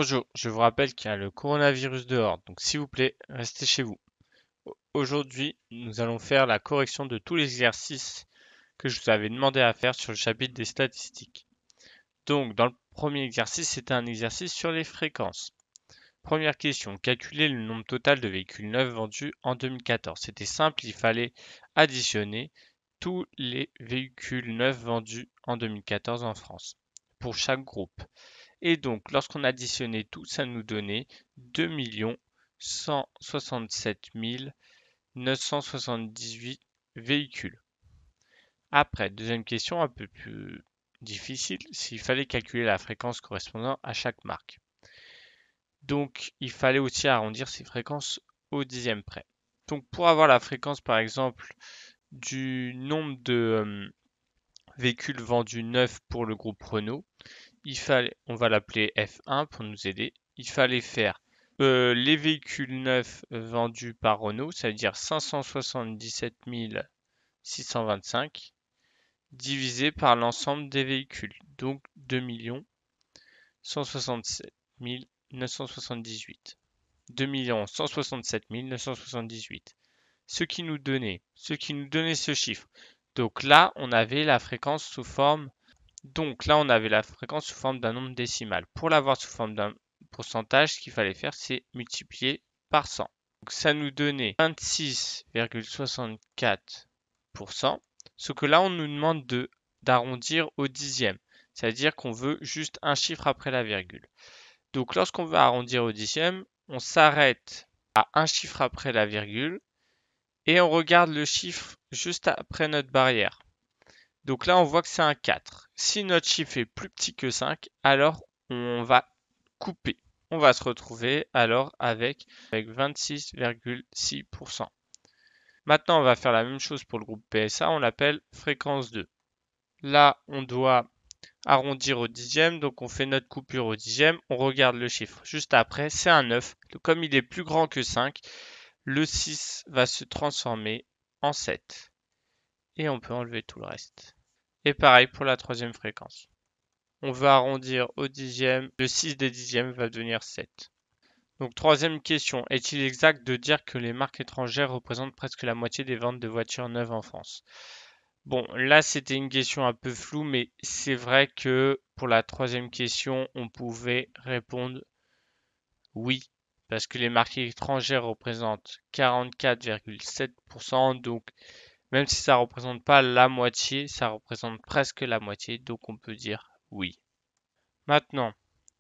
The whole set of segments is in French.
Bonjour, je vous rappelle qu'il y a le coronavirus dehors, donc s'il vous plaît, restez chez vous. Aujourd'hui, nous allons faire la correction de tous les exercices que je vous avais demandé à faire sur le chapitre des statistiques. Donc, dans le premier exercice, c'était un exercice sur les fréquences. Première question, calculer le nombre total de véhicules neufs vendus en 2014. C'était simple, il fallait additionner tous les véhicules neufs vendus en 2014 en France, pour chaque groupe. Et donc, lorsqu'on additionnait tout, ça nous donnait 2 167 978 véhicules. Après, deuxième question, un peu plus difficile, s'il fallait calculer la fréquence correspondant à chaque marque. Donc, il fallait aussi arrondir ces fréquences au dixième près. Donc, pour avoir la fréquence, par exemple, du nombre de véhicules vendus neufs pour le groupe Renault, on va l'appeler F1 pour nous aider. Il fallait faire les véhicules neufs vendus par Renault, ça veut dire 577 625, divisé par l'ensemble des véhicules, donc 2 167 978. 2 167 978. Ce qui nous donnait ce chiffre. Donc là, on avait la fréquence sous forme d'un nombre décimal. Pour l'avoir sous forme d'un pourcentage, ce qu'il fallait faire, c'est multiplier par 100. Donc ça nous donnait 26,64%. Ce que là, on nous demande d'arrondir au dixième. C'est-à-dire qu'on veut juste un chiffre après la virgule. Donc lorsqu'on veut arrondir au dixième, on s'arrête à un chiffre après la virgule et on regarde le chiffre juste après notre barrière. Donc là, on voit que c'est un 4. Si notre chiffre est plus petit que 5, alors on va couper. On va se retrouver alors avec 26,6%. Maintenant, on va faire la même chose pour le groupe PSA, on l'appelle fréquence 2. Là, on doit arrondir au dixième, donc on fait notre coupure au dixième, on regarde le chiffre juste après, c'est un 9. Comme il est plus grand que 5, le 6 va se transformer en 7. Et on peut enlever tout le reste. Et pareil pour la troisième fréquence. On veut arrondir au dixième, le 6 des dixièmes va devenir 7. Donc troisième question, est-il exact de dire que les marques étrangères représentent presque la moitié des ventes de voitures neuves en France? Bon, là c'était une question un peu floue, mais c'est vrai que pour la troisième question, on pouvait répondre oui, parce que les marques étrangères représentent 44,7%, donc même si ça ne représente pas la moitié, ça représente presque la moitié, donc on peut dire oui. Maintenant,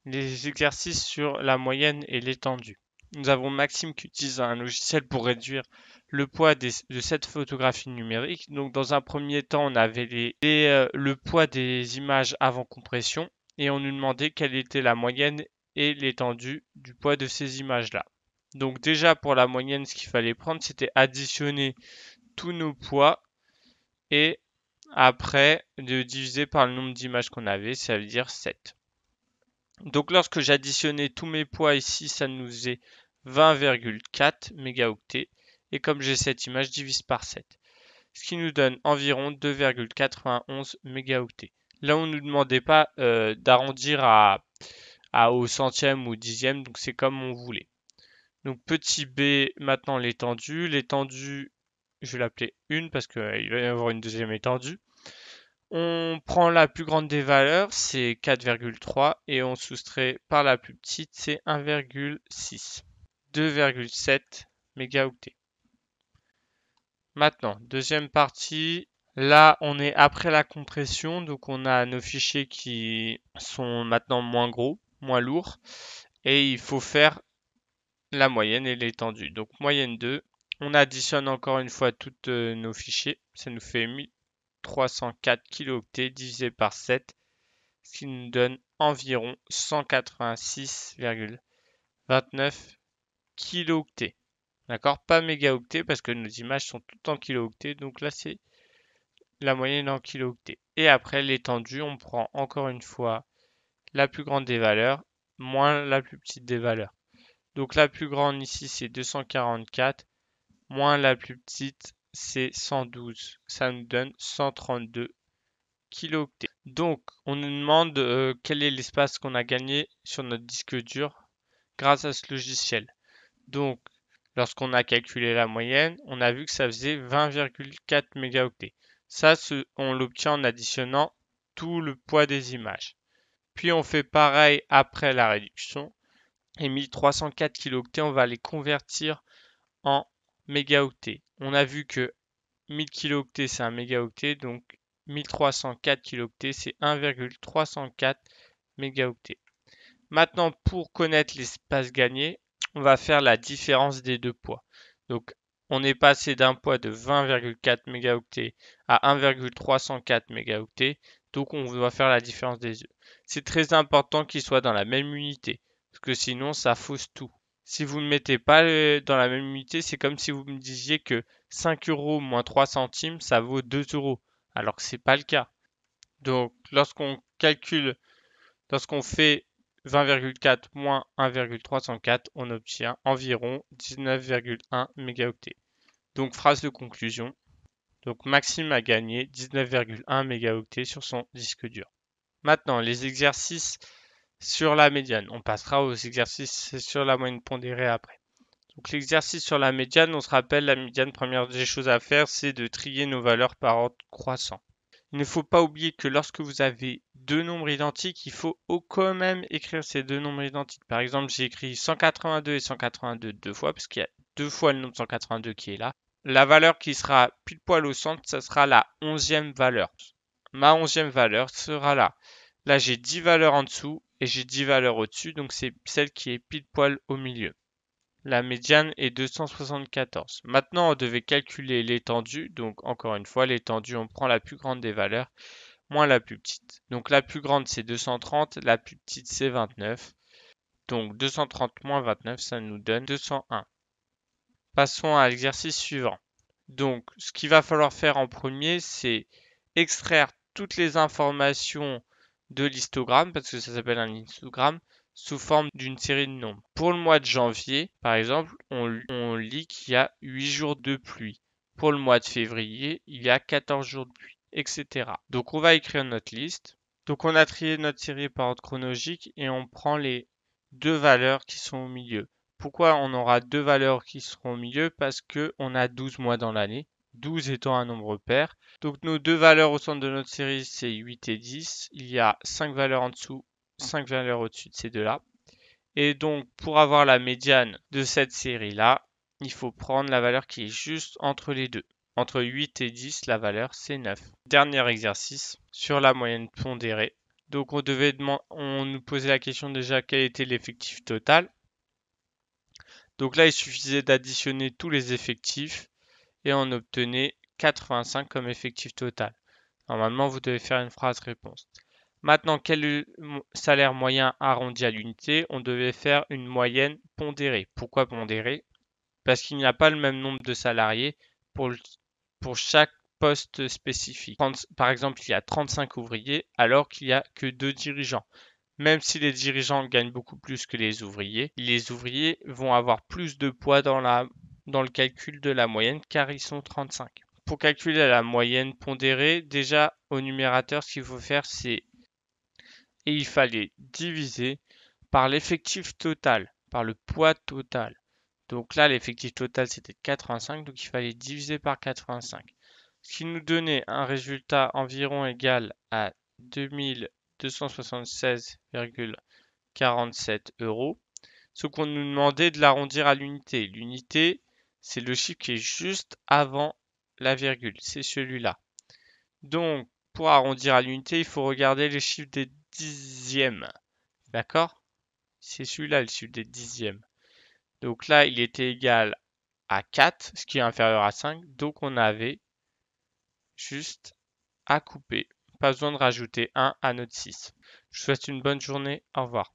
les exercices sur la moyenne et l'étendue. Nous avons Maxime qui utilise un logiciel pour réduire le poids de cette photographie numérique. Donc dans un premier temps, on avait le poids des images avant compression et on nous demandait quelle était la moyenne et l'étendue du poids de ces images-là. Donc déjà pour la moyenne, ce qu'il fallait prendre, c'était additionner tous nos poids et après de diviser par le nombre d'images qu'on avait, ça veut dire 7. Donc lorsque j'additionnais tous mes poids ici, ça nous faisait 20,4 mégaoctets. Et comme j'ai cette image, je divise par 7. Ce qui nous donne environ 2,91 mégaoctets. Là, on ne nous demandait pas d'arrondir au centième ou dixième, donc c'est comme on voulait. Donc petit b, maintenant l'étendue. L'étendue, je vais l'appeler 1 parce qu'il va y avoir une deuxième étendue. On prend la plus grande des valeurs, c'est 4,3 et on soustrait par la plus petite, c'est 1,6. 2,7 mégaoctets. Maintenant, deuxième partie. Là, on est après la compression, donc on a nos fichiers qui sont maintenant moins gros, moins lourds, et il faut faire la moyenne et l'étendue. Donc moyenne 2, on additionne encore une fois tous nos fichiers, ça nous fait 1304 kilooctets divisé par 7, ce qui nous donne environ 186,29 kilooctets. D'accord? Pas mégaoctets parce que nos images sont toutes en kilooctets, donc là c'est la moyenne en kilooctets. Et après l'étendue, on prend encore une fois la plus grande des valeurs moins la plus petite des valeurs. Donc la plus grande ici c'est 244 moins la plus petite c'est 112. Ça nous donne 132 kilooctets. Donc, on nous demande quel est l'espace qu'on a gagné sur notre disque dur grâce à ce logiciel. Donc, lorsqu'on a calculé la moyenne, on a vu que ça faisait 20,4 mégaoctets. Ça, on l'obtient en additionnant tout le poids des images. Puis on fait pareil après la réduction. Et 1304 kilooctets, on va les convertir en mégaoctets. On a vu que 1000 kilooctets c'est un mégaoctet, donc 1304 kilooctets c'est 1,304 mégaoctets. Maintenant, pour connaître l'espace gagné, on va faire la différence des deux poids. Donc, on est passé d'un poids de 20,4 mégaoctets à 1,304 mégaoctets. Donc, on va faire la différence des deux. C'est très important qu'ils soient dans la même unité, parce que sinon, ça fausse tout. Si vous ne mettez pas dans la même unité, c'est comme si vous me disiez que 5 euros moins 3 centimes, ça vaut 2 euros, alors que ce n'est pas le cas. Donc, lorsqu'on fait 20,4 moins 1,304, on obtient environ 19,1 mégaoctets. Donc, phrase de conclusion. Donc, Maxime a gagné 19,1 mégaoctets sur son disque dur. Maintenant, les exercices sur la médiane. On passera aux exercices sur la moyenne pondérée après. Donc, l'exercice sur la médiane, on se rappelle, la médiane, première des choses à faire, c'est de trier nos valeurs par ordre croissant. Il ne faut pas oublier que lorsque vous avez deux nombres identiques, il faut quand même écrire ces deux nombres identiques. Par exemple, j'ai écrit 182 et 182 deux fois, parce qu'il y a deux fois le nombre 182 qui est là. La valeur qui sera pile poil au centre, ça sera la 11e valeur. Ma 11e valeur sera là. Là, j'ai 10 valeurs en dessous et j'ai 10 valeurs au-dessus, donc c'est celle qui est pile poil au milieu. La médiane est 274. Maintenant, on devait calculer l'étendue. Donc, encore une fois, l'étendue, on prend la plus grande des valeurs, moins la plus petite. Donc, la plus grande, c'est 230. La plus petite, c'est 29. Donc, 230 moins 29, ça nous donne 201. Passons à l'exercice suivant. Donc, ce qu'il va falloir faire en premier, c'est extraire toutes les informations de l'histogramme, parce que ça s'appelle un histogramme, sous forme d'une série de nombres. Pour le mois de janvier, par exemple, on lit qu'il y a 8 jours de pluie. Pour le mois de février, il y a 14 jours de pluie, etc. Donc on va écrire notre liste. Donc on a trié notre série par ordre chronologique et on prend les deux valeurs qui sont au milieu. Pourquoi on aura deux valeurs qui seront au milieu? Parce qu'on a 12 mois dans l'année, 12 étant un nombre pair. Donc nos deux valeurs au centre de notre série, c'est 8 et 10. Il y a 5 valeurs en dessous, 5 valeurs au-dessus de ces deux-là. Et donc, pour avoir la médiane de cette série-là, il faut prendre la valeur qui est juste entre les deux. Entre 8 et 10, la valeur, c'est 9. Dernier exercice sur la moyenne pondérée. Donc, on nous posait la question déjà quel était l'effectif total. Donc là, il suffisait d'additionner tous les effectifs et on obtenait 85 comme effectif total. Normalement, vous devez faire une phrase réponse. Maintenant, quel est le salaire moyen arrondi à l'unité? On devait faire une moyenne pondérée. Pourquoi pondérée? Parce qu'il n'y a pas le même nombre de salariés pour chaque poste spécifique. Par exemple, il y a 35 ouvriers alors qu'il n'y a que 2 dirigeants. Même si les dirigeants gagnent beaucoup plus que les ouvriers vont avoir plus de poids dans le calcul de la moyenne car ils sont 35. Pour calculer la moyenne pondérée, déjà au numérateur, ce qu'il faut faire, c'est et il fallait diviser par l'effectif total, par le poids total. Donc là, l'effectif total, c'était 85, donc il fallait diviser par 85. Ce qui nous donnait un résultat environ égal à 2276,47 euros. Ce qu'on nous demandait de l'arrondir à l'unité. L'unité, c'est le chiffre qui est juste avant la virgule, c'est celui-là. Donc, pour arrondir à l'unité, il faut regarder les chiffres des dixièmes. D'accord? C'est celui-là le chiffre des dixièmes. Donc là, il était égal à 4, ce qui est inférieur à 5. Donc on avait juste à couper. Pas besoin de rajouter 1 à notre 6. Je vous souhaite une bonne journée. Au revoir.